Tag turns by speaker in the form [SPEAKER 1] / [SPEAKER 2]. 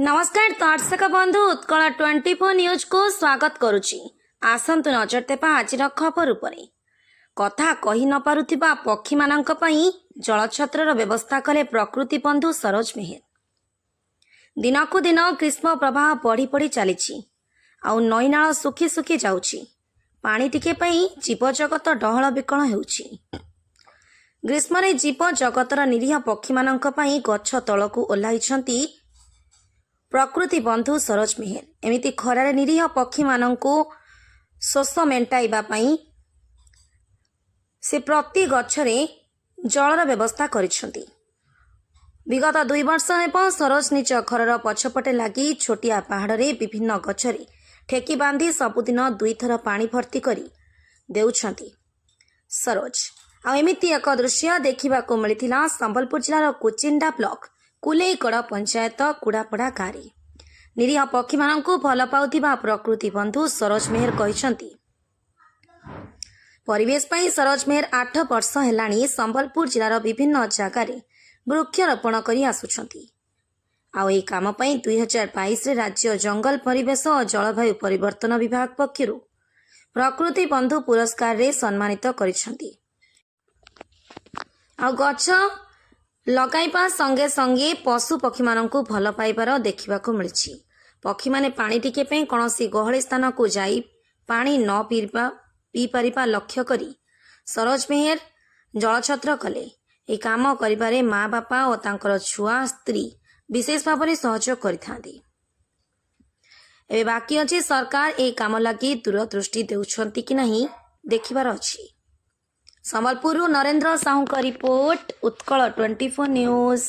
[SPEAKER 1] नमस्कार दर्शक बंधु उत्कल 24 न्यूज को स्वागत करुछि। आसंतु नजर देबा आज खबर उपरे। कथा कहि न पारुथिबा पक्षी मानक पई जलछत्रर व्यवस्था कले प्रकृति बंधु सरोज मेहर। दिन को दिन ग्रीष्म प्रवाह बढ़ी बढ़ी चली आउ नईनाल सुखी सुखी जाउछि। पानी टिके पई जीव जगत डहल विकल हेउछि। ग्रीष्म रे जीव जगतर निरीह पक्षी मानक पई गछ तळकु ओल्लाइछंती प्रकृति बंधु सरोज मेहर। एमिति खरारे निरीह पक्षी मानंकु शोष मेंटाइबा पई से प्रति गछरे जलर व्यवस्था करिसंती। विगत 2 वर्ष हेब सरोज निज घरर पछपटे लगी छोटिया पहाड़े विभिन्न गछरे ठेकी बांधी सबुदिन 2 थर पानी भर्ती करी देउछंती सरोज। आ एमिति एक दृश्य देखिबाको मिलिथिला संबलपुर जिलार कुचिंडा ब्लॉक कुलेईगढ़ पंचायत कुड़ापड़ा गाँव। निरीह पक्षी मानंकु भल पाउथिबा प्रकृति बंधु सरोज मेहर कहिसंती परिवेश पई सरोज मेहर 8 वर्ष हेलाणी संबलपुर जिलार विभिन्न जगार वृक्षरोपण करी आसुछंती। आ एही काम पई 2022 रे राज्य जंगल परिवेश और जलवायु परिवर्तन विभाग पक्षरु प्रकृति बंधु पुरस्कार रे सम्मानित करिसंती। आ गछ लगाइबा संगे संगे पशु पक्षी मानंकु भल पाइबार देखिबाको मिलछि। पक्षी माने पानी टिके पे कोनोसी गहळे स्थान को जाई पानी न पी परिबा लक्ष्य करी सरोज मेहर जलछत्र कले। ए काम करिबारे माँ बापा और तांकर छुआ स्त्री विशेष भाव में सहयोग करिथांती। एबे बाकी अछि सरकार ए काम लागि दूरदृष्टि देउछंती कि नहीं देखिबार अछि। संबलपुर नरेंद्र साहू का रिपोर्ट उत्कल 24 न्यूज।